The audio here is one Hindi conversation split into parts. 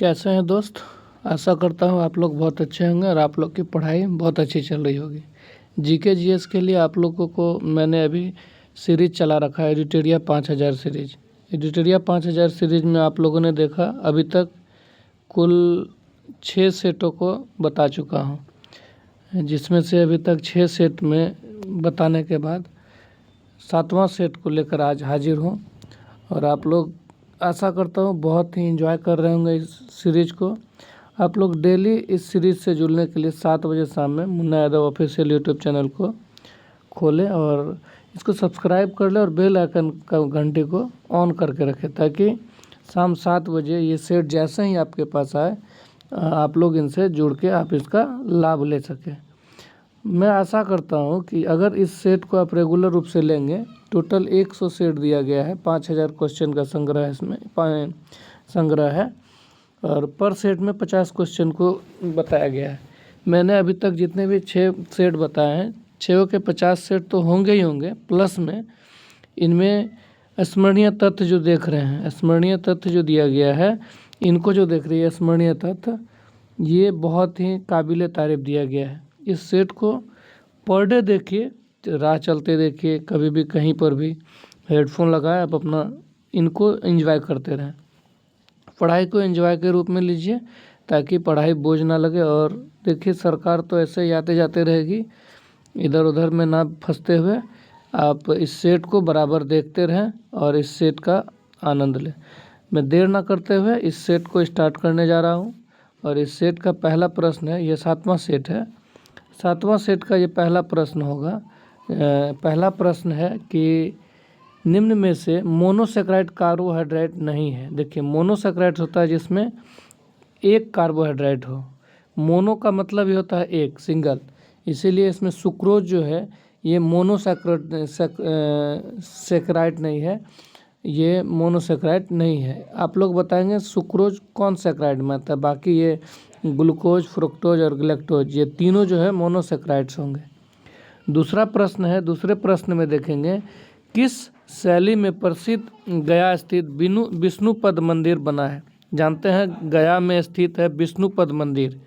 कैसे हैं दोस्त। आशा करता हूँ आप लोग बहुत अच्छे होंगे और आप लोग की पढ़ाई बहुत अच्छी चल रही होगी। जीके जीएस के लिए आप लोगों को मैंने अभी सीरीज चला रखा है, एडिटोरिया 5000 सीरीज। एडिटोरिया 5000 सीरीज में आप लोगों ने देखा अभी तक कुल 6 सेटों को बता चुका हूँ, जिसमें से अभी तक 6 सेट में बताने के बाद 7वां सेट को लेकर आज हाजिर हूँ। और आप लोग आशा करता हूँ बहुत ही एंजॉय कर रहे होंगे इस सीरीज़ को। आप लोग डेली इस सीरीज़ से जुड़ने के लिए 7 बजे शाम में Munna Yadav official YouTube channel को खोलें और इसको सब्सक्राइब कर लें और बेल आइकन का घंटी को ऑन करके रखें, ताकि शाम 7 बजे ये सेट जैसे ही आपके पास आए आप लोग इनसे जुड़ के आप इसका लाभ ले सकें। मैं आशा करता हूं कि अगर इस सेट को आप रेगुलर रूप से लेंगे, टोटल 100 सेट दिया गया है, 5000 क्वेश्चन का संग्रह इसमें संग्रह है और पर सेट में 50 क्वेश्चन को बताया गया है। मैंने अभी तक जितने भी 6 सेट बताए हैं, 6 के 50 सेट तो होंगे ही होंगे, प्लस में इनमें स्मरणीय तथ्य जो देख रहे हैं, स्मरणीय तथ्य जो दिया गया है, इनको जो देख रही है स्मरणीय तथ्य, ये बहुत ही काबिल तारीफ़ दिया गया है। इस सेट को पर डे देखिए, राह चलते देखिए, कभी भी कहीं पर भी हेडफोन लगाए आप अपना इनको एंजॉय करते रहें। पढ़ाई को एंजॉय के रूप में लीजिए ताकि पढ़ाई बोझ ना लगे। और देखिए सरकार तो ऐसे ही आते जाते रहेगी, इधर उधर में ना फंसते हुए आप इस सेट को बराबर देखते रहें और इस सेट का आनंद लें। मैं देर ना करते हुए इस सेट को स्टार्ट करने जा रहा हूँ और इस सेट का पहला प्रश्न है, ये 7वां सेट है। 7वां सेट का ये पहला प्रश्न होगा। पहला प्रश्न है कि निम्न में से मोनोसेक्राइड कार्बोहाइड्रेट नहीं है। देखिए मोनोसेक्राइड होता है जिसमें एक कार्बोहाइड्रेट हो। मोनो का मतलब ही होता है एक, सिंगल, इसीलिए इसमें सुक्रोज जो है ये मोनोसेक्राइड नहीं है, ये मोनोसेक्राइड नहीं है। आप लोग बताएंगे सुक्रोज कौन सेक्राइड में आता है। बाकी ये ग्लूकोज, फ्रुक्टोज और गैलेक्टोज, ये तीनों जो है मोनोसेक्राइड्स होंगे। दूसरा प्रश्न है, दूसरे प्रश्न में देखेंगे किस शैली में प्रसिद्ध गया स्थित विष्णुपद मंदिर बना है। जानते हैं गया में स्थित है विष्णुपद मंदिर।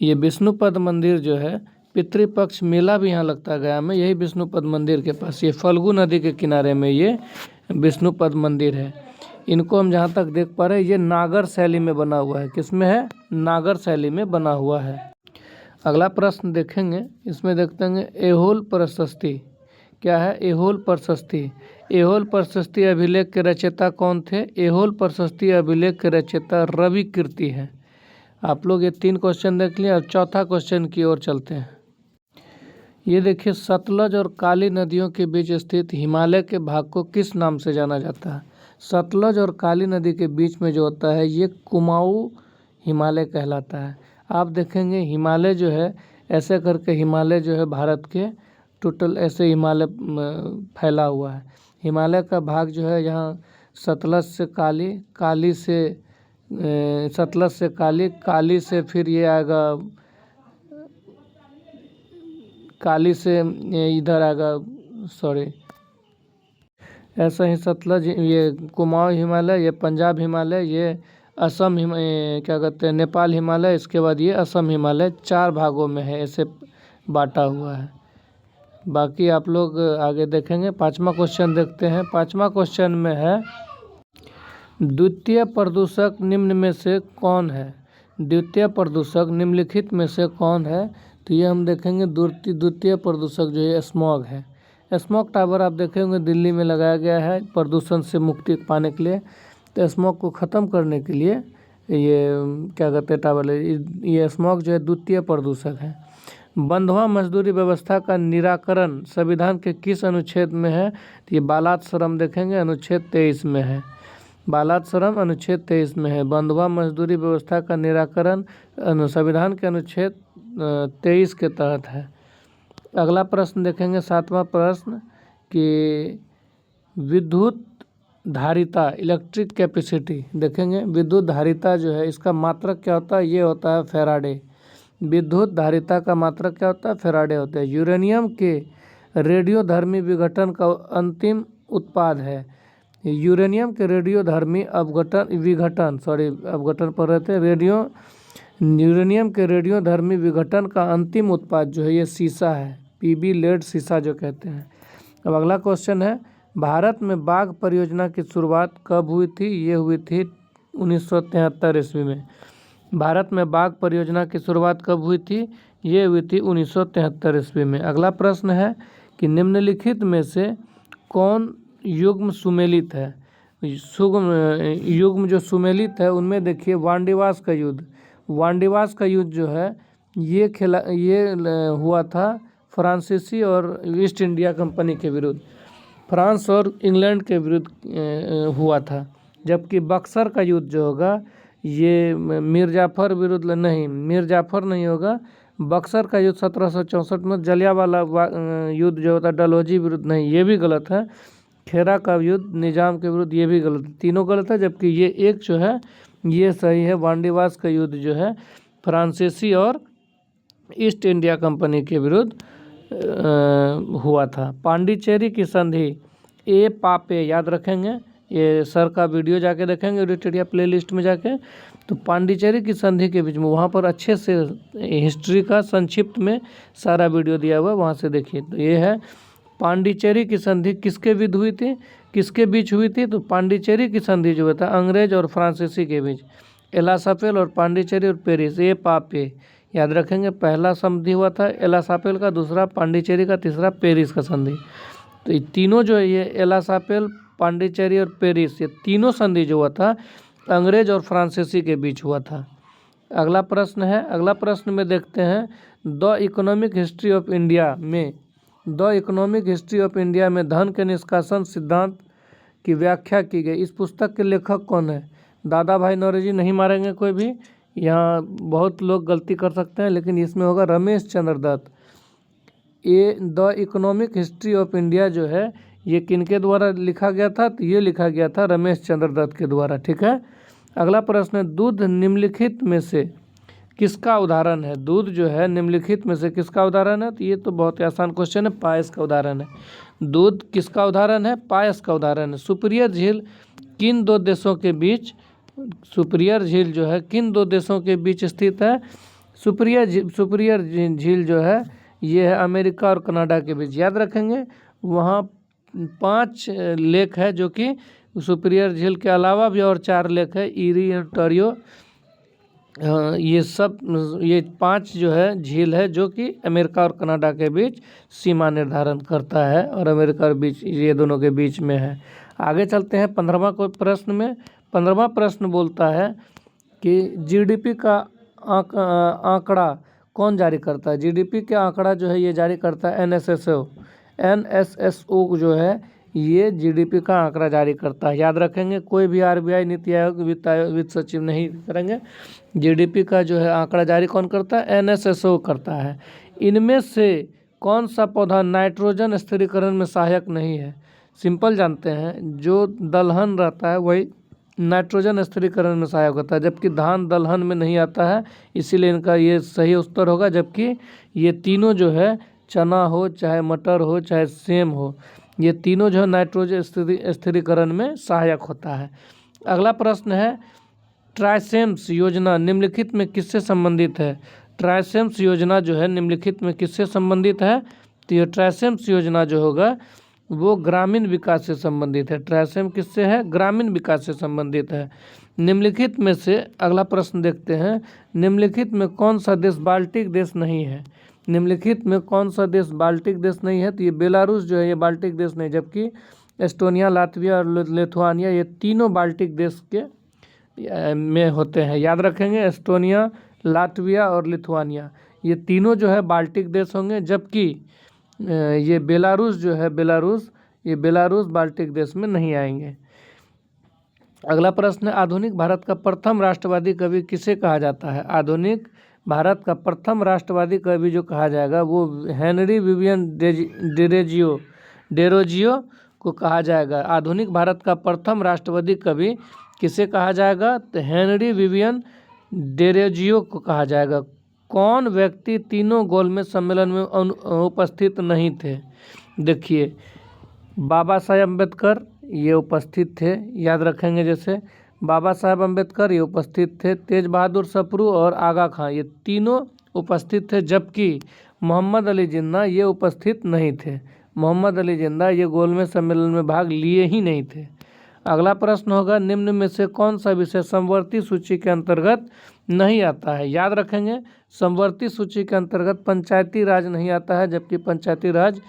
ये विष्णुपद मंदिर जो है, पितृपक्ष मेला भी यहाँ लगता है गया में, यही विष्णुपद मंदिर के पास, ये फल्गु नदी के किनारे में ये विष्णुपद मंदिर है। इनको हम जहाँ तक देख पा रहे हैं ये नागर शैली में बना हुआ है। किसमें है? नागर शैली में बना हुआ है। अगला प्रश्न देखेंगे, इसमें देखते हैं एहोल प्रशस्ति क्या है। एहोल प्रशस्ति, एहोल प्रशस्ति अभिलेख के रचयिता कौन थे? एहोल प्रशस्ति अभिलेख के रचयिता रवि कीर्ति हैं। आप लोग ये 3 क्वेश्चन देख लिए। अब चौथा क्वेश्चन की ओर चलते हैं। ये देखिए सतलज और काली नदियों के बीच स्थित हिमालय के भाग को किस नाम से जाना जाता है? सतलज और काली नदी के बीच में जो होता है ये कुमाऊं हिमालय कहलाता है। आप देखेंगे हिमालय जो है ऐसे करके, हिमालय जो है भारत के टोटल ऐसे हिमालय फैला हुआ है। हिमालय का भाग जो है यहाँ सतलज से काली, काली से सतलज से काली, काली से फिर ये आएगा, काली से इधर आएगा, सॉरी, ऐसा ही सतलज, ये कुमाऊं हिमालय, ये पंजाब हिमालय, ये असम क्या कहते हैं नेपाल हिमालय, इसके बाद ये असम हिमालय, 4 भागों में है, ऐसे बांटा हुआ है। बाकी आप लोग आगे देखेंगे। 5वां क्वेश्चन देखते हैं। 5वां क्वेश्चन में है द्वितीय प्रदूषक निम्न में से कौन है? द्वितीय प्रदूषक निम्नलिखित में से कौन है? तो ये हम देखेंगे द्वितीय प्रदूषक जो है स्मॉग है। स्मॉग टावर आप देखेंगे दिल्ली में लगाया गया है प्रदूषण से मुक्ति पाने के लिए। तो स्मॉग को ख़त्म करने के लिए ये क्या कहते हैं टावर, ये स्मॉग जो है द्वितीय प्रदूषक है। बंधुआ मजदूरी व्यवस्था का निराकरण संविधान के किस अनुच्छेद में है? तो ये बालात श्रम देखेंगे, अनुच्छेद 23 में है। बालात श्रम अनुच्छेद 23 में है। बंधुआ मजदूरी व्यवस्था का निराकरण संविधान के अनुच्छेद 23 के तहत है। अगला प्रश्न देखेंगे, 7वां प्रश्न कि विद्युत धारिता, इलेक्ट्रिक कैपेसिटी देखेंगे। विद्युत धारिता जो है इसका मात्रक क्या होता है? ये होता है फैराडे। विद्युत धारिता का मात्रक क्या होता है? फैराडे होता है। यूरेनियम के रेडियोधर्मी विघटन का अंतिम उत्पाद है। यूरेनियम के रेडियोधर्मी अवघटन पर रहते हैं। यूरेनियम के रेडियोधर्मी विघटन का अंतिम उत्पाद जो है ये सीसा है, पीबी लेड सीसा जो कहते हैं। अब अगला क्वेश्चन है, भारत में बाघ परियोजना की शुरुआत कब हुई थी? ये हुई थी 1973 ईस्वी में। भारत में बाघ परियोजना की शुरुआत कब हुई थी? ये हुई थी 1973 ईस्वी में। अगला प्रश्न है कि निम्नलिखित में से कौन युग्म सुमेलित है? युग्म जो सुमेलित है उनमें देखिए वांडीवास का युद्ध। वांडीवास का युद्ध जो है ये हुआ था फ्रांसीसी और ईस्ट इंडिया कंपनी के विरुद्ध, फ्रांस और इंग्लैंड के विरुद्ध हुआ था। जबकि बक्सर का युद्ध जो होगा ये मीर जाफ़र नहीं होगा। बक्सर का युद्ध 1764 में, जलियांवाला युद्ध जो होता है डलहौजी विरुद्ध नहीं, ये भी गलत है। खेरा का युद्ध निजाम के विरुद्ध, ये भी गलत है। तीनों गलत है, जबकि ये एक जो है ये सही है। वांडीवास का युद्ध जो है फ्रांसीसी और ईस्ट इंडिया कंपनी के विरुद्ध हुआ था। पांडिचेरी की संधि ए पापे याद रखेंगे, ये सर का वीडियो जाके देखेंगे विकिपीडिया प्लेलिस्ट में जाके। तो पांडिचेरी की संधि के बीच में वहाँ पर अच्छे से हिस्ट्री का संक्षिप्त में सारा वीडियो दिया हुआ है, वहाँ से देखिए। तो ये है पांडिचेरी की संधि किसके विरुद्ध हुई थी, किसके बीच हुई थी? तो पांडिचेरी की संधि जो था अंग्रेज और फ्रांसीसी के बीच, एलासापेल और पांडिचेरी और पेरिस, ए पापे याद रखेंगे। पहला संधि हुआ था एलासापेल का, दूसरा पांडिचेरी का, तीसरा पेरिस का संधि। तो ये तीनों जो है ये एलासापेल, पांडिचेरी और पेरिस, ये तीनों संधि जो हुआ था अंग्रेज और फ्रांसीसी के बीच हुआ था। अगला प्रश्न है, अगला प्रश्न में देखते हैं the economic history of India में धन के निष्कासन सिद्धांत की व्याख्या की गई। इस पुस्तक के लेखक कौन है? दादा भाई नौरोजी, नहीं मारेंगे कोई भी, यहाँ बहुत लोग गलती कर सकते हैं, लेकिन इसमें होगा रमेश चंद्र दत्त। ये the economic history of India जो है ये किनके द्वारा लिखा गया था? तो ये लिखा गया था रमेश चंद्र दत्त के द्वारा, ठीक है। अगला प्रश्न है, दूध निम्नलिखित में से किसका उदाहरण है? दूध जो है निम्नलिखित में से किसका उदाहरण है? तो ये तो बहुत ही आसान क्वेश्चन है, पायस का उदाहरण है। दूध किसका उदाहरण है? पायस का उदाहरण है। सुपीरियर झील किन दो देशों के बीच, सुपीरियर झील जो है किन दो देशों के बीच स्थित है? सुपीरियर झील जो है ये है अमेरिका और कनाडा के बीच, याद रखेंगे। वहाँ 5 लेक है जो कि सुपीरियर झील के अलावा भी और 4 लेक है, ईरी, ओंटारियो, ये 5 जो है झील है जो कि अमेरिका और कनाडा के बीच सीमा निर्धारण करता है, और अमेरिका और बीच ये दोनों के बीच में है। आगे चलते हैं 15वां प्रश्न में। 15वां प्रश्न बोलता है कि जीडीपी का आंकड़ा कौन जारी करता है? जीडीपी के आंकड़ा जो है ये जारी करता है एनएसएसओ जो है ये जीडीपी का आंकड़ा जारी करता है, याद रखेंगे। कोई भी आरबीआई, नीति आयोग, वित्त सचिव नहीं करेंगे। जीडीपी का जो है आंकड़ा जारी कौन करता है? एनएसएसओ करता है। इनमें से कौन सा पौधा नाइट्रोजन स्थिरीकरण में सहायक नहीं है? सिंपल जानते हैं, जो दलहन रहता है वही नाइट्रोजन स्थिरीकरण में सहायक होता है, जबकि धान दलहन में नहीं आता है, इसीलिए इनका ये सही उत्तर होगा। जबकि ये तीनों जो है, चना हो चाहे मटर हो चाहे सेम हो, ये तीनों जो है नाइट्रोजन स्थिरीकरण में सहायक होता है। अगला प्रश्न है, ट्राइसेम्स योजना निम्नलिखित में किससे संबंधित है? ट्राइसेम्स योजना जो है निम्नलिखित में किससे संबंधित है? तो ये ट्राइसेम्स योजना जो होगा वो ग्रामीण विकास से संबंधित है। ट्राइसेम किससे है? ग्रामीण विकास से संबंधित है। निम्नलिखित में से अगला प्रश्न देखते हैं, निम्नलिखित में कौन सा देश बाल्टिक देश नहीं है? निम्नलिखित में कौन सा देश बाल्टिक देश नहीं है? तो ये बेलारूस जो है ये बाल्टिक देश नहीं, जबकि एस्टोनिया, लातविया और लिथुआनिया ये तीनों बाल्टिक देश के में होते हैं, याद रखेंगे। एस्टोनिया, लातविया और लिथुआनिया ये तीनों जो है बाल्टिक देश होंगे, जबकि ये बेलारूस जो है बेलारूस बाल्टिक देश में नहीं आएंगे। अगला प्रश्न है, आधुनिक भारत का प्रथम राष्ट्रवादी कवि किसे कहा जाता है? आधुनिक भारत का प्रथम राष्ट्रवादी कवि जो कहा जाएगा वो हेनरी विवियन डेरोजियो को कहा जाएगा। आधुनिक भारत का प्रथम राष्ट्रवादी कवि किसे कहा जाएगा? तो हेनरी विवियन डेरोजियो को कहा जाएगा। कौन व्यक्ति तीनों गोलमेज सम्मेलन में उपस्थित नहीं थे? देखिए, बाबा साहेब अम्बेडकर, ये उपस्थित थे, याद रखेंगे। जैसे बाबा साहब अम्बेडकर ये उपस्थित थे, तेज बहादुर सप्रू और आगा खां ये तीनों उपस्थित थे, जबकि मोहम्मद अली जिन्ना ये उपस्थित नहीं थे। मोहम्मद अली जिन्ना ये गोलमेज सम्मेलन में भाग लिए ही नहीं थे। अगला प्रश्न होगा, निम्न में से कौन सा विषय समवर्ती सूची के अंतर्गत नहीं आता है। याद रखेंगे, समवर्ती सूची के अंतर्गत पंचायती राज नहीं आता है, जबकि पंचायती राज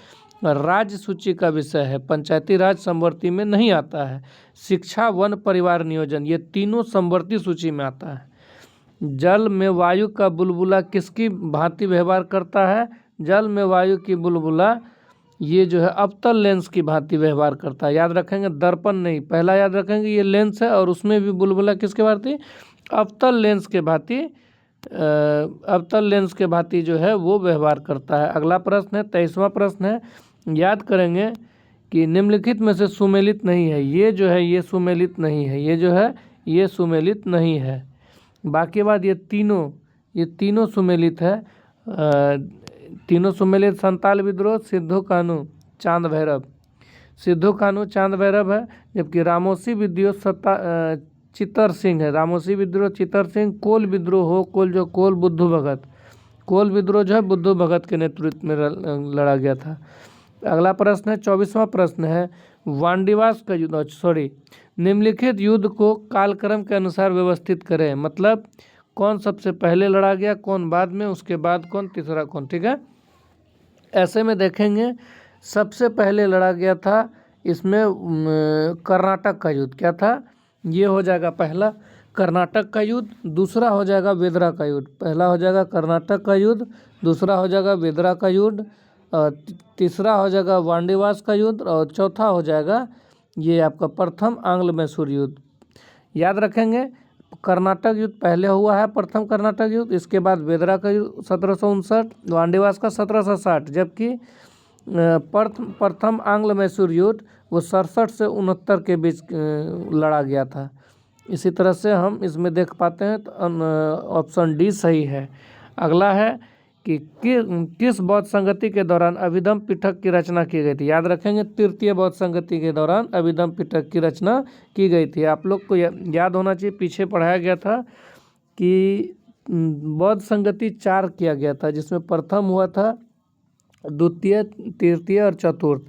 राज्य सूची का विषय है। पंचायती राज समवर्ती में नहीं आता है। शिक्षा, वन, परिवार नियोजन ये तीनों समवर्ती सूची में आता है। जल में वायु का बुलबुला किसकी भांति व्यवहार करता है। जल में वायु की बुलबुला ये जो है अवतल लेंस की भांति व्यवहार करता है। याद रखेंगे, दर्पण नहीं, पहला याद रखेंगे ये लेंस है और उसमें भी बुलबुला किसके भांति, अवतल लेंस के भांति, अवतल लेंस के भांति जो है वो व्यवहार करता है। अगला प्रश्न है 23वां प्रश्न है, याद करेंगे कि निम्नलिखित में से सुमेलित नहीं है। ये जो है ये सुमेलित नहीं है, ये जो है ये सुमेलित नहीं है। बाकी बात ये तीनों सुमेलित है। तीनों सुमेलित संताल विद्रोह, सिद्धू कानू, चांद भैरव। सिद्धू कानू चांद भैरव है, जबकि रामोसी विद्रोह चित्तर सिंह है। रामोसी विद्रोह चित्तर सिंह। कोल विद्रोह हो, कोल बुद्धू भगत। कोल विद्रोह जो है बुद्धू भगत के नेतृत्व में लड़ा गया था। अगला प्रश्न है 24वां प्रश्न है, वांडीवास का युद्ध निम्नलिखित युद्ध को कालक्रम के अनुसार व्यवस्थित करें। मतलब कौन सबसे पहले लड़ा गया, कौन बाद में, उसके बाद कौन, तीसरा कौन। ठीक है, ऐसे में देखेंगे सबसे पहले लड़ा गया था इसमें कर्नाटक का युद्ध। क्या था, ये हो जाएगा पहला कर्नाटक का युद्ध, दूसरा हो जाएगा वेदरा का युद्ध। पहला हो जाएगा कर्नाटक का युद्ध, दूसरा हो जाएगा वेदरा का युद्ध, तीसरा हो जाएगा वांडीवास का युद्ध और चौथा हो जाएगा ये आपका प्रथम आंग्ल मैसूर युद्ध। याद रखेंगे, कर्नाटक युद्ध पहले हुआ है, प्रथम कर्नाटक युद्ध, इसके बाद वेदरा का युद्ध 1759, वांडीवास का 1760, जबकि प्रथम आंग्ल मैसूर युद्ध वो 67 से 69 के बीच लड़ा गया था। इसी तरह से हम इसमें देख पाते हैं तो ऑप्शन डी सही है। अगला है कि किस बौद्ध संगति के दौरान अभिधम पिटक की रचना की गई थी। याद रखेंगे, तृतीय बौद्ध संगति के दौरान अभिधम पिटक की रचना की गई थी। आप लोग को याद होना चाहिए, पीछे पढ़ाया गया था कि बौद्ध संगति 4 किया गया था, जिसमें प्रथम हुआ था, द्वितीय, तृतीय और चतुर्थ।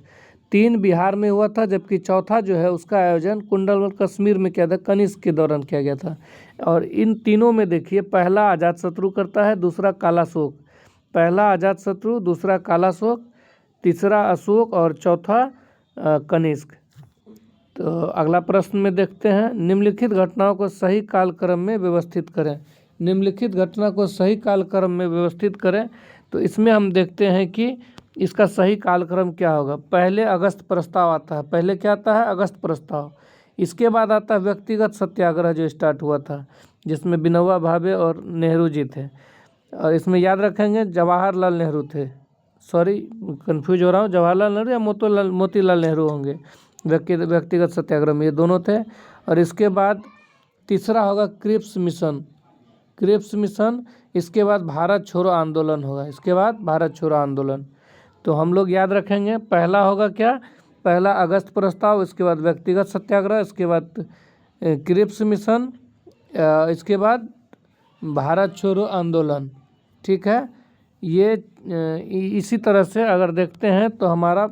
3 बिहार में हुआ था, जबकि चौथा जो है उसका आयोजन कुंडलवल कश्मीर में किया था, कनिष्क के दौरान किया गया था। और इन तीनों में देखिए, पहला अजातशत्रु करता है, दूसरा कालाशोक। पहला अजातशत्रु, दूसरा कालाशोक, तीसरा अशोक और चौथा कनिष्क। तो अगला प्रश्न में देखते हैं, निम्नलिखित घटनाओं को सही कालक्रम में व्यवस्थित करें। निम्नलिखित घटना को सही कालक्रम में व्यवस्थित करें। तो इसमें हम देखते हैं कि इसका सही कालक्रम क्या होगा। पहले अगस्त प्रस्ताव आता है। पहले क्या आता है, अगस्त प्रस्ताव। इसके बाद आता है व्यक्तिगत सत्याग्रह जो स्टार्ट हुआ था, जिसमें विनोबा भावे और नेहरू जी थे। और इसमें याद रखेंगे जवाहरलाल नेहरू थे, सॉरी कंफ्यूज हो रहा हूँ, जवाहरलाल नेहरू या मोतीलाल नेहरू होंगे। व्यक्तिगत सत्याग्रह में ये दोनों थे। और इसके बाद तीसरा होगा क्रिप्स मिशन। क्रिप्स मिशन, इसके बाद भारत छोड़ो आंदोलन होगा। इसके बाद भारत छोड़ो आंदोलन। तो हम लोग याद रखेंगे, पहला होगा क्या, पहला अगस्त प्रस्ताव, इसके बाद व्यक्तिगत सत्याग्रह, इसके बाद क्रिप्स मिशन, इसके बाद भारत छोड़ो आंदोलन। ठीक है, ये इसी तरह से अगर देखते हैं तो हमारा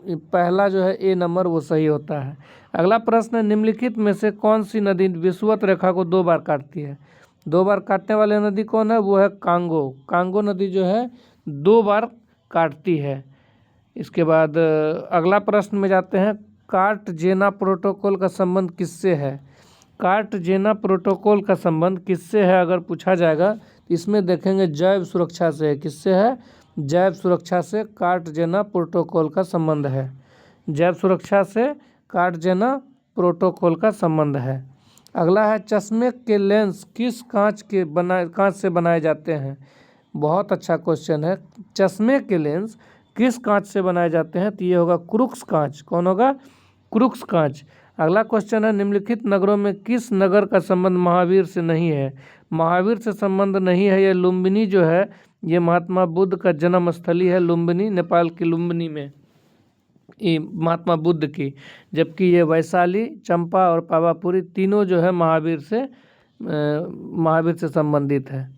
पहला जो है ए नंबर वो सही होता है। अगला प्रश्न है, निम्नलिखित में से कौन सी नदी विषुवत रेखा को 2 बार काटती है। 2 बार काटने वाली नदी कौन है, वो है कांगो। कांगो नदी जो है 2 बार काटती है। इसके बाद अगला प्रश्न में जाते हैं, कार्टजेना प्रोटोकॉल का संबंध किससे है। कार्टजेना प्रोटोकॉल का संबंध किससे है अगर पूछा जाएगा, इसमें देखेंगे जैव सुरक्षा से है। किससे है, जैव सुरक्षा से कार्टजेना प्रोटोकॉल का संबंध है। जैव सुरक्षा से कार्टजेना प्रोटोकॉल का संबंध है। अगला है, चश्मे के लेंस किस कांच से बनाए जाते हैं। बहुत अच्छा क्वेश्चन है। चश्मे के लेंस किस कांच से बनाए जाते हैं, तो ये होगा क्रुक्स कांच। कौन होगा, क्रुक्स कांच। अगला क्वेश्चन है, निम्नलिखित नगरों में किस नगर का संबंध महावीर से नहीं है। महावीर से संबंध नहीं है, ये लुम्बिनी जो है ये महात्मा बुद्ध का जन्म स्थली है। लुम्बिनी, नेपाल की लुम्बिनी में। महात्मा बुद्ध की, जबकि ये वैशाली, चंपा और पावापुरी तीनों जो है महावीर से संबंधित है।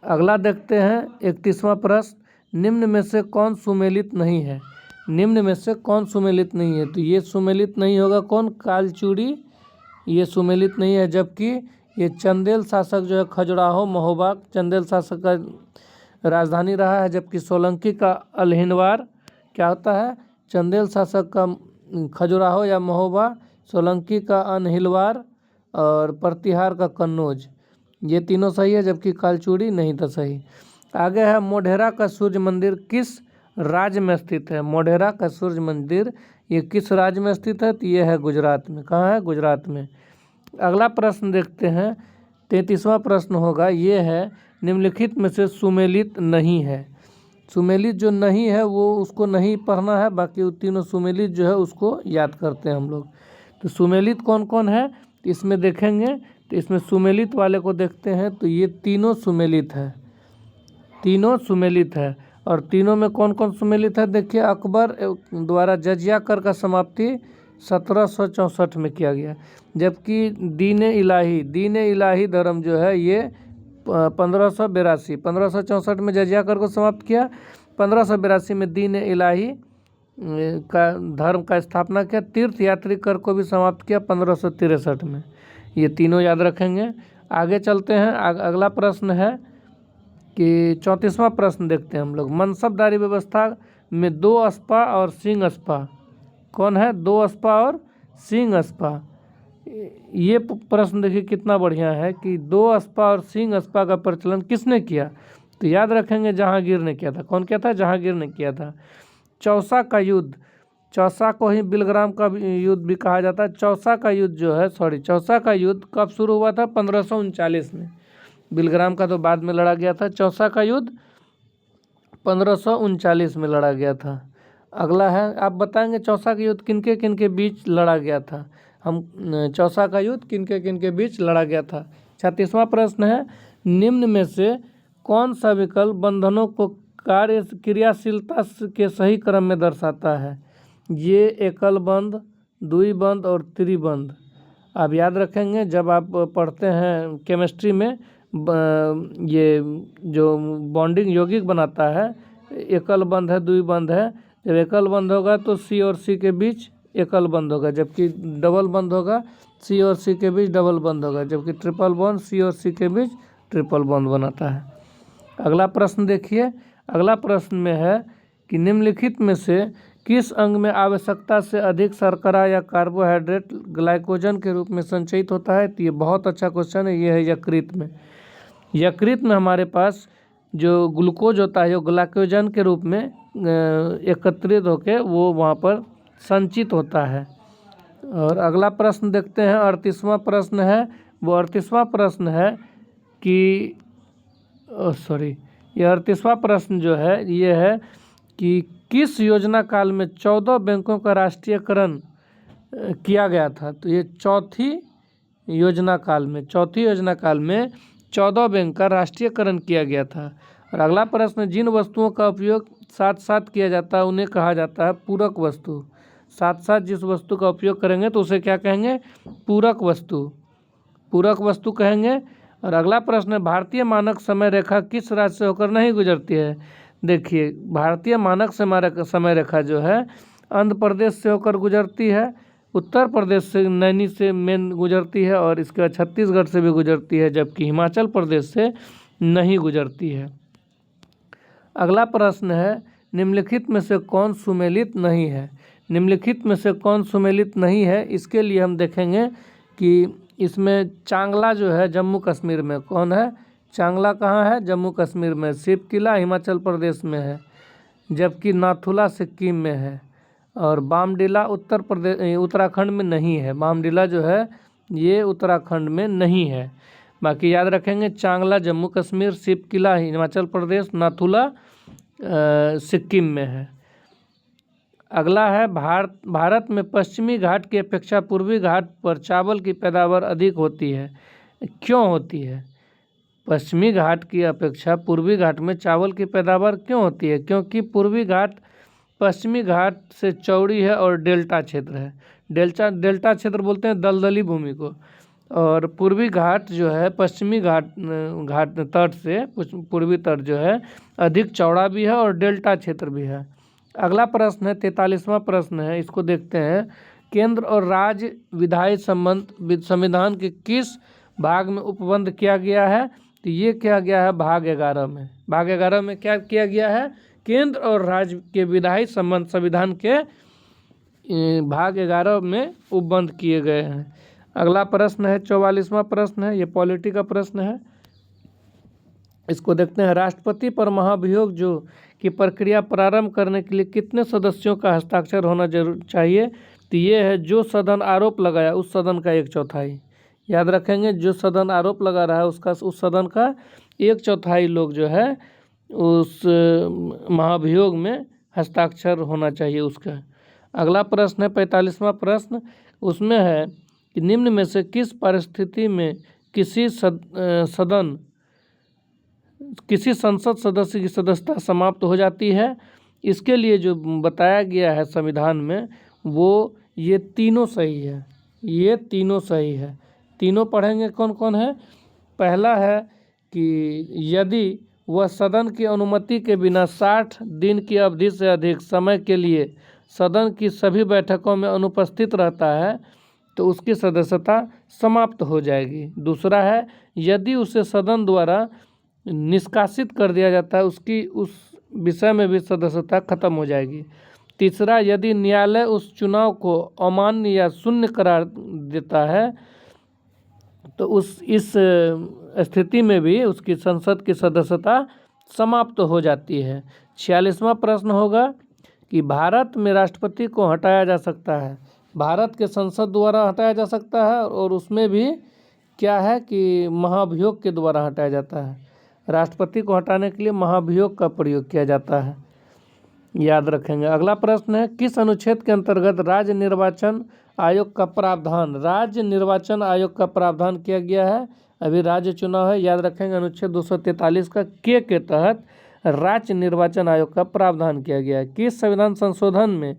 अगला देखते हैं 31वां प्रश्न, निम्न में से कौन सुमेलित नहीं है? निम्न में से कौन सुमेलित नहीं है? तो ये सुमेलित नहीं होगा कौन? कालचूड़ी, ये सुमेलित नहीं है। जबकि ये चंदेल शासक जो है खजुराहो महोबा चंदेल शासक का राजधानी रहा है, जबकि सोलंकी का अलहिनवार क्या होता है? चंदेल शासक का खजुराहो या महोबा, सोलंकी का अनहिलवार और प्रतिहार का कन्नौज, ये तीनों सही है, जबकि कालचूड़ी नहीं था सही। आगे है मोढेरा का सूर्य मंदिर किस राज्य में स्थित है? मोढेरा का सूर्य मंदिर ये किस राज्य में स्थित है? तो ये है गुजरात में। कहाँ है? गुजरात में। अगला प्रश्न देखते हैं 33वां प्रश्न होगा, ये है निम्नलिखित में से सुमेलित नहीं है। सुमेलित जो नहीं है वो उसको नहीं पढ़ना है, बाकी वो तीनों सुमेलित जो है उसको याद करते हैं हम लोग। तो सुमेलित कौन कौन है इसमें देखेंगे, तो इसमें सुमेलित वाले को देखते हैं, तो ये तीनों सुमेलित है, तीनों सुमेलित है। और तीनों में कौन कौन सुमेलित है? देखिए, अकबर द्वारा जजिया कर का समाप्ति 1764 में किया गया, जबकि दीन इलाही धर्म जो है ये 1564 में जजिया कर को समाप्त किया, 1582 में दीन इलाही का धर्म का स्थापना किया, तीर्थ यात्री कर को भी समाप्त किया 1563 में। ये तीनों याद रखेंगे। आगे चलते हैं। अगला प्रश्न है कि 34वां प्रश्न देखते हैं हम लोग, मनसबदारी व्यवस्था में 2 अस्पा और सिंह अस्पा कौन है? 2 अस्पा और सिंह अस्पा। ये प्रश्न देखिए कितना बढ़िया है कि 2 अस्पा और सिंह अस्पा का प्रचलन किसने किया? तो याद रखेंगे जहांगीर ने किया था। कौन किया था? जहांगीर ने किया था। चौसा का युद्ध, चौसा को ही बिलग्राम का युद्ध भी कहा जाता है। चौसा का युद्ध जो है चौसा का युद्ध कब शुरू हुआ था? 1539 में। बिलग्राम का तो बाद में लड़ा गया था। चौसा का युद्ध 1539 में लड़ा गया था। अगला है, आप बताएंगे चौसा का युद्ध किनके बीच लड़ा गया था? हम चौसा का युद्ध किनके बीच लड़ा गया था? 36वां प्रश्न है, निम्न में से कौन सा विकल्प बंधनों को कार्य क्रियाशीलता के सही क्रम में दर्शाता है? ये एकल बंध, द्विबंध और त्रिबंध। आप याद रखेंगे जब आप पढ़ते हैं केमिस्ट्री में, ये जो बॉन्डिंग यौगिक बनाता है, एकल बंध है, द्विबंध है। जब एकल बंध होगा तो सी और सी के बीच एकल बंध होगा, जबकि डबल बंध होगा सी और सी के बीच डबल बंध होगा, जबकि ट्रिपल बॉन्ड सी और सी के बीच ट्रिपल बॉन्ड बनाता है। अगला प्रश्न देखिए। अगला प्रश्न में है कि निम्नलिखित में से किस अंग में आवश्यकता से अधिक शर्करा या कार्बोहाइड्रेट ग्लाइकोजन के रूप में संचयित होता है? तो ये बहुत अच्छा क्वेश्चन है। ये है यकृत में। यकृत में हमारे पास जो ग्लूकोज होता है, जो ग्लाइकोजन के रूप में एकत्रित होकर वो वहाँ पर संचित होता है। और अगला प्रश्न देखते हैं, 38वां प्रश्न है। वो 38वां प्रश्न है कि ये 38वां प्रश्न जो है ये है कि किस योजना काल में 14 बैंकों का राष्ट्रीयकरण किया गया था? तो ये चौथी योजना काल में 14 बैंक का राष्ट्रीयकरण किया गया था। और अगला प्रश्न, जिन वस्तुओं का उपयोग साथ साथ किया जाता है उन्हें कहा जाता है पूरक वस्तु। साथ साथ जिस वस्तु का उपयोग करेंगे तो उसे क्या कहेंगे? पूरक वस्तु कहेंगे। और अगला प्रश्न है, भारतीय मानक समय रेखा किस राज्य से होकर नहीं गुजरती है? देखिए, भारतीय मानक समय रेखा जो है आंध्र प्रदेश से होकर गुजरती है, उत्तर प्रदेश से नैनी से मेन गुजरती है, और इसके बाद छत्तीसगढ़ से भी गुजरती है, जबकि हिमाचल प्रदेश से नहीं गुजरती है। अगला प्रश्न है, निम्नलिखित में से कौन सुमेलित नहीं है? निम्नलिखित में से कौन सुमेलित नहीं है, इसके लिए हम देखेंगे कि इसमें चांगला जो है जम्मू कश्मीर में, कौन है? चांगला कहाँ है? जम्मू कश्मीर में। शिव किला हिमाचल प्रदेश में है, जबकि नाथुला सिक्किम में है। और बामडिला उत्तराखंड में नहीं है। बामडिला जो है ये उत्तराखंड में नहीं है। बाकी याद रखेंगे, चांगला जम्मू कश्मीर, शिव किला हिमाचल प्रदेश, नाथुला सिक्किम में है। अगला है, भारत में पश्चिमी घाट की अपेक्षा पूर्वी घाट पर चावल की पैदावार अधिक होती है। क्यों होती है? पश्चिमी घाट की अपेक्षा पूर्वी घाट में चावल की पैदावार क्यों होती है? क्योंकि पूर्वी घाट पश्चिमी घाट से चौड़ी है और डेल्टा क्षेत्र है। डेल्टा क्षेत्र बोलते हैं दलदली भूमि को। और पूर्वी घाट जो है पश्चिमी घाट तट से पूर्वी तट जो है अधिक चौड़ा भी है और डेल्टा क्षेत्र भी है। अगला प्रश्न है 43वां प्रश्न है, इसको देखते हैं। केंद्र और राज्य विधायी संबंध संविधान के किस भाग में उपबंध किया गया है? तो ये किया गया है भाग 11 में। भाग 11 में क्या किया गया है? केंद्र और राज्य के विधायी संबंध संविधान के भाग 11 में उपबंध किए गए हैं। अगला प्रश्न है 44वां प्रश्न है, ये पॉलिटी का प्रश्न है, इसको देखते हैं। राष्ट्रपति पर महाभियोग जो की प्रक्रिया प्रारंभ करने के लिए कितने सदस्यों का हस्ताक्षर होना जरूर चाहिए? तो ये है जो सदन आरोप लगाया उस सदन का 1/4। याद रखेंगे, जो सदन आरोप लगा रहा है उस सदन का 1/4 लोग जो है उस महाभियोग में हस्ताक्षर होना चाहिए उसका। अगला प्रश्न है 45वां प्रश्न, उसमें है कि निम्न में से किस परिस्थिति में किसी संसद सदस्य की सदस्यता समाप्त हो जाती है? इसके लिए जो बताया गया है संविधान में वो ये तीनों सही है। ये तीनों सही है। तीनों पढ़ेंगे कौन कौन है। पहला है कि यदि वह सदन की अनुमति के बिना 60 दिन की अवधि से अधिक समय के लिए सदन की सभी बैठकों में अनुपस्थित रहता है तो उसकी सदस्यता समाप्त हो जाएगी। दूसरा है यदि उसे सदन द्वारा निष्कासित कर दिया जाता है उसकी उस विषय में भी सदस्यता खत्म हो जाएगी। तीसरा, यदि न्यायालय उस चुनाव को अमान्य या शून्य करार देता है तो इस स्थिति में भी उसकी संसद की सदस्यता समाप्त हो जाती है। 46वां प्रश्न होगा कि भारत में राष्ट्रपति को हटाया जा सकता है, भारत के संसद द्वारा हटाया जा सकता है और उसमें भी क्या है कि महाभियोग के द्वारा हटाया जाता है। राष्ट्रपति को हटाने के लिए महाभियोग का प्रयोग किया जाता है, याद रखेंगे। अगला प्रश्न है किस अनुच्छेद के अंतर्गत राज्य निर्वाचन आयोग का प्रावधान किया गया है? अभी राज्य चुनाव है, याद रखेंगे। अनुच्छेद 243 का के तहत राज्य निर्वाचन आयोग का प्रावधान किया गया है। किस संविधान संशोधन में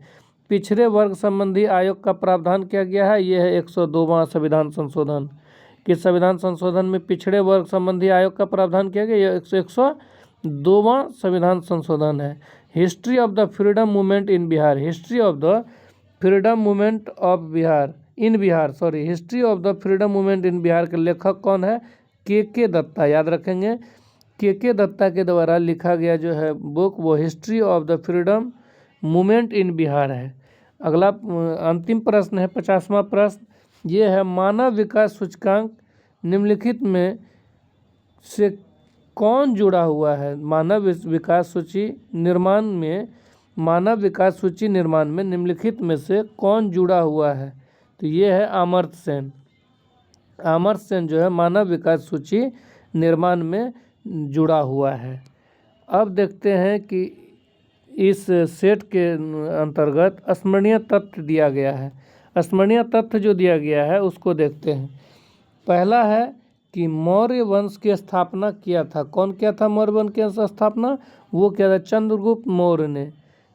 पिछड़े वर्ग संबंधी आयोग का प्रावधान किया गया है? यह है 102वां संविधान संशोधन। किस संविधान संशोधन में पिछड़े वर्ग संबंधी आयोग का प्रावधान किया गया? यह 102वां संविधान संशोधन है। History of the freedom movement in Bihar history of the freedom movement in Bihar के लेखक कौन है? के दत्ता। याद रखेंगे, के दत्ता के द्वारा लिखा गया जो है बुक वो history of the freedom movement in Bihar है। अगला अंतिम प्रश्न है 50वां प्रश्न, ये है मानव विकास सूचकांक निम्नलिखित में से कौन जुड़ा हुआ है? मानव विकास सूची निर्माण में निम्नलिखित में से कौन जुड़ा हुआ है? तो ये है अमर्त्य सेन। अमर्त्य सेन जो है मानव विकास सूची निर्माण में जुड़ा हुआ है। अब देखते हैं कि इस सेट के अंतर्गत स्मरणीय तथ्य दिया गया है। स्मरणीय तथ्य जो दिया गया है उसको देखते हैं। पहला है कि मौर्य वंश की स्थापना किया था। कौन किया था मौर्य वंश की स्थापना? वो किया था चंद्रगुप्त मौर्य ने।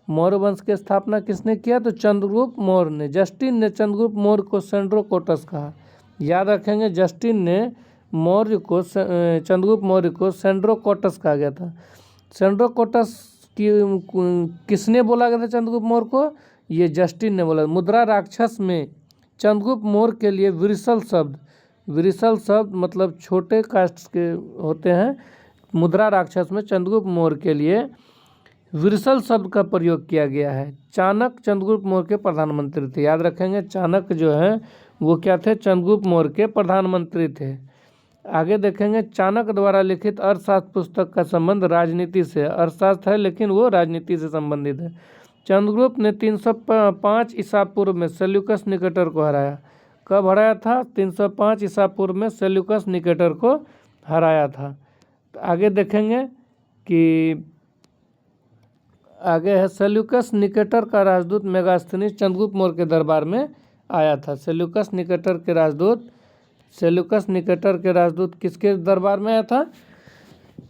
मौर्य वंश की स्थापना किसने किया? तो चंद्रगुप्त मौर्य ने। जस्टिन ने चंद्रगुप्त मौर्य को सेंड्रोकोटस कहा। याद रखेंगे, जस्टिन ने चंद्रगुप्त मौर्य को सेंड्रोकोटस कहा गया था। सेंड्रोकोटस किसने बोला गया था चंद्रगुप्त मौर्य को? ये जस्टिन ने बोला। मुद्रा राक्षस में चंद्रगुप्त मौर्य के लिए विरसल शब्द मतलब छोटे कास्ट के होते हैं। मुद्रा राक्षस में चंद्रगुप्त मौर्य के लिए विरसल शब्द का प्रयोग किया गया है। चाणक्य चंद्रगुप्त मौर्य के प्रधानमंत्री थे। याद रखेंगे, चाणक्य जो है वो क्या थे? चंद्रगुप्त मौर्य के प्रधानमंत्री थे। आगे देखेंगे, चाणक्य द्वारा लिखित अर्थशास्त्र पुस्तक का संबंध राजनीति से। अर्थशास्त्र है लेकिन वो राजनीति से संबंधित है। चंद्रगुप्त ने 305 ईसा पूर्व में सेल्यूकस निकेटर को हराया। कब हराया था? 305 ईसा पूर्व में सेल्यूकस निकेटर को हराया था। तो आगे देखेंगे कि आगे है किस निकेटर का राजदूत मेगास्थनीज चंद्रगुप्त मौर्य के दरबार में आया था। सेल्यूकस निकेटर के राजदूत किसके दरबार में आया था?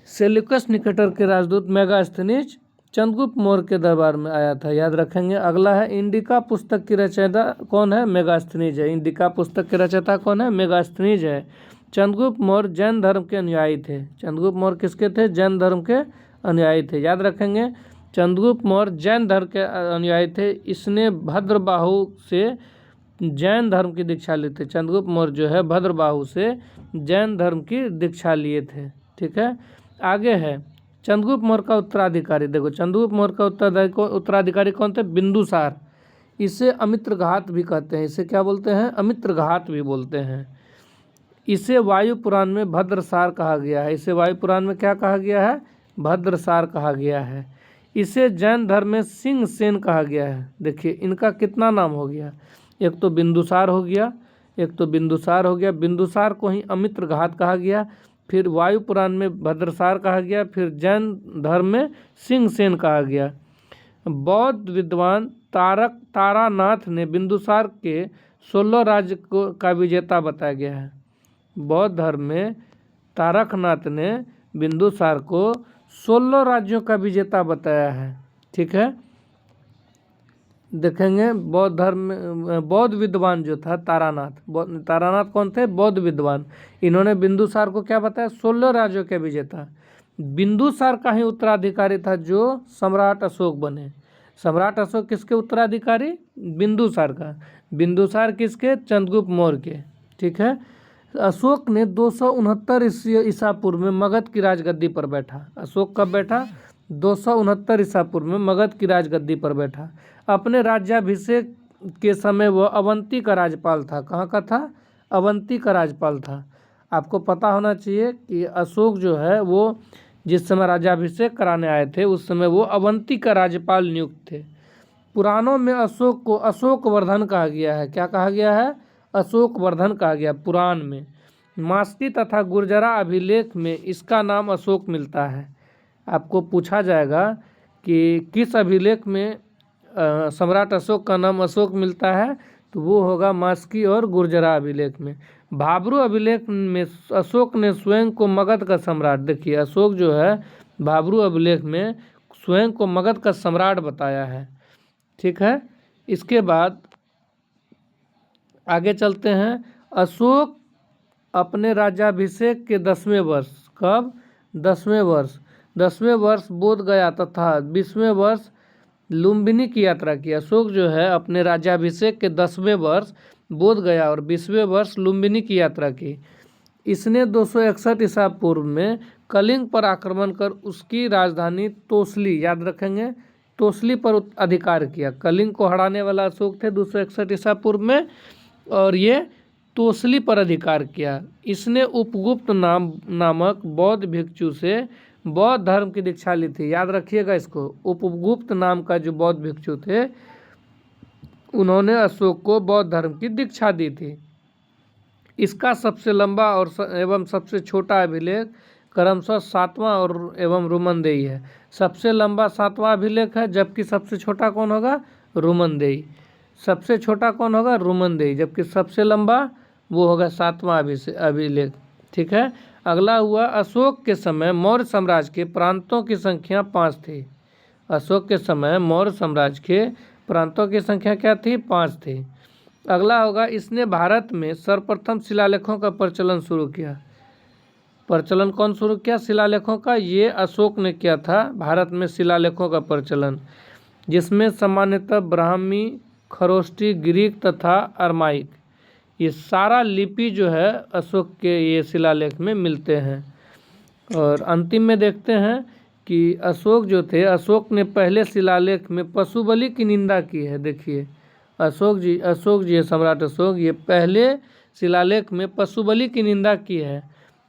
सेल्यूकस निकेटर के राजदूत मेगास्थनीज चंद्रगुप्त मौर्य के दरबार में आया था, याद रखेंगे। अगला है इंडिका पुस्तक की रचयिता कौन है? मेगास्थनीज है। इंडिका पुस्तक के रचयिता कौन है? मेगास्थनीज है। चंद्रगुप्त मौर्य जैन धर्म के अनुयायी थे। चंद्रगुप्त मौर्य किसके थे? जैन धर्म के अनुयायी थे, याद रखेंगे। चंद्रगुप्त मौर्य जैन धर्म के अनुयायी थे। इसने भद्रबाहु से जैन धर्म की दीक्षा ली थी। चंद्रगुप्त मौर्य जो है भद्रबाहु से जैन धर्म की दीक्षा लिए थे। ठीक है, आगे है चंद्रगुप्त मौर्य का उत्तराधिकारी। देखो चंद्रगुप्त मौर्य का उत्तराधिकारी कौन थे? बिंदुसार। इसे अमित्रघात भी कहते हैं। इसे क्या बोलते हैं? अमित्रघात भी बोलते हैं। इसे वायु पुराण में भद्रसार कहा गया है। इसे वायु पुराण में क्या कहा गया है? भद्रसार कहा गया है। इसे जैन धर्म में सिंह सेन कहा गया है। देखिए इनका कितना नाम हो गया, एक तो बिंदुसार हो गया, एक तो बिंदुसार हो गया, बिंदुसार को ही अमित्रघात कहा गया, फिर वायु पुराण में भद्रसार कहा गया, फिर जैन धर्म में सिंह सेन कहा गया। बौद्ध विद्वान तारानाथ ने बिंदुसार के 16 राज्य का विजेता बताया गया है। बौद्ध धर्म में तारकनाथ ने बिंदुसार को 16 राज्यों का विजेता बताया है। ठीक है, देखेंगे बौद्ध धर्म में बौद्ध विद्वान जो था तारानाथ कौन थे? बौद्ध विद्वान। इन्होंने बिंदुसार को क्या बताया? 16 राज्यों के विजेता। बिंदुसार का ही उत्तराधिकारी था जो सम्राट अशोक बने। सम्राट अशोक किसके उत्तराधिकारी? बिंदुसार का। बिंदुसार किसके? चंद्रगुप्त मौर्य के। ठीक है, अशोक ने 269 ईसा पूर्व में मगध की राजगद्दी पर बैठा। अशोक कब बैठा? 269 ईसा पूर्व में मगध की राजगद्दी पर बैठा। अपने राज्याभिषेक के समय वह अवंती का राज्यपाल था। कहाँ का था? अवंती का राज्यपाल था। आपको पता होना चाहिए कि अशोक जो है वो जिस समय राज्याभिषेक कराने आए थे उस समय वो अवंती का राज्यपाल नियुक्त थे। पुराणों में अशोक को अशोकवर्धन कहा गया है। क्या कहा गया है? अशोकवर्धन कहा गया पुराण में। मास्की तथा गुर्जरा अभिलेख में इसका नाम अशोक मिलता है। आपको पूछा जाएगा कि किस अभिलेख में सम्राट अशोक का नाम अशोक मिलता है, तो वो होगा मास्की और गुर्जरा अभिलेख में। भाब्रू अभिलेख में अशोक ने स्वयं को मगध का सम्राट, देखिए अशोक जो है भाब्रू अभिलेख में स्वयं को मगध का सम्राट बताया है। ठीक है, इसके बाद आगे चलते हैं। अशोक अपने राज्याभिषेक के 10वें वर्ष, कब? 10वें वर्ष बोध गया तथा 20वें वर्ष लुम्बिनी की यात्रा की। अशोक जो है अपने राज्याभिषेक के 10वें वर्ष बोध गया और 20वें वर्ष लुम्बिनी की यात्रा की। इसने 261 ईसा पूर्व में कलिंग पर आक्रमण कर उसकी राजधानी तोसली, याद रखेंगे, तोसली पर अधिकार किया। कलिंग को हराने वाला अशोक थे 261 ईसा पूर्व में, और ये तोसली पर अधिकार किया। इसने उपगुप्त नामक बौद्ध भिक्षु से बौद्ध धर्म की दीक्षा ली थी। याद रखिएगा इसको, उपगुप्त नाम का जो बौद्ध भिक्षु थे उन्होंने अशोक को बौद्ध धर्म की दीक्षा दी थी। इसका सबसे लंबा और एवं सबसे छोटा अभिलेख क्रमशः 7वां और एवं रुमनदेही है। सबसे लंबा 7वां अभिलेख है, जबकि सबसे छोटा कौन होगा? रुमनदेही। सबसे छोटा कौन होगा? रुमनदेही, जबकि सबसे लंबा वो होगा 7वां अभिलेख। ठीक है, अगला हुआ अशोक के समय मौर्य साम्राज्य के प्रांतों की संख्या 5 थी। अशोक के समय मौर्य साम्राज्य के प्रांतों की संख्या क्या थी? 5 थी। अगला होगा इसने भारत में सर्वप्रथम शिलालेखों का प्रचलन शुरू किया। प्रचलन कौन शुरू किया शिलालेखों का? ये अशोक ने किया था भारत में शिलालेखों का प्रचलन, जिसमें सामान्यतः ब्राह्मी, खरोष्टी, ग्रीक तथा अरमाइक, ये सारा लिपि जो है अशोक के ये शिलालेख में मिलते हैं। और अंतिम में देखते हैं कि अशोक जो थे, अशोक ने पहले शिलालेख में पशु बलि की निंदा की है। देखिए अशोक जी सम्राट अशोक, ये पहले शिलालेख में पशु बलि की निंदा की है।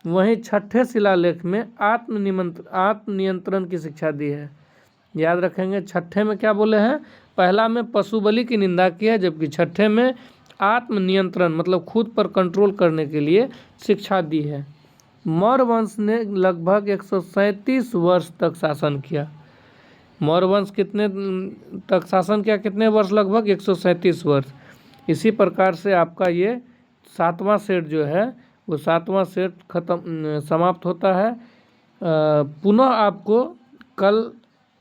वहीं 6ठे शिलालेख में आत्मनियंत्रण की शिक्षा दी है। याद रखेंगे, 6ठे में क्या बोले हैं? पहला में पशु बलि की निंदा की है, जबकि 6ठे में आत्मनियंत्रण मतलब खुद पर कंट्रोल करने के लिए शिक्षा दी है। मौर्य वंश ने लगभग 137 वर्ष तक शासन किया। मौर्य वंश कितने तक शासन किया? कितने वर्ष? लगभग 137 वर्ष। इसी प्रकार से आपका ये 7वां सेट जो है वो 7वां सेट समाप्त होता है। पुनः आपको कल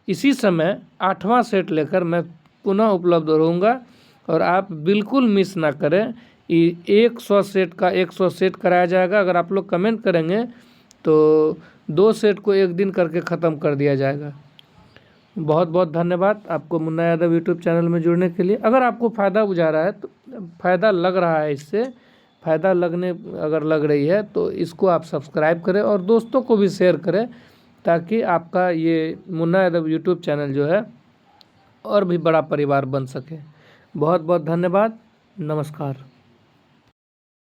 इसी समय 8वां सेट लेकर मैं पुनः उपलब्ध रहूँगा और आप बिल्कुल मिस ना करें। 100 सेट का 100 सेट कराया जाएगा। अगर आप लोग कमेंट करेंगे तो 2 सेट को एक दिन करके ख़त्म कर दिया जाएगा। बहुत बहुत धन्यवाद आपको मुन्ना यादव यूट्यूब चैनल में जुड़ने के लिए। अगर आपको फ़ायदा बुझा रहा है, तो फ़ायदा लग रहा है, इससे फ़ायदा लगने अगर लग रही है तो इसको आप सब्सक्राइब करें और दोस्तों को भी शेयर करें, ताकि आपका ये मुन्ना यादव यूट्यूब चैनल जो है और भी बड़ा परिवार बन सके। बहुत बहुत धन्यवाद। नमस्कार।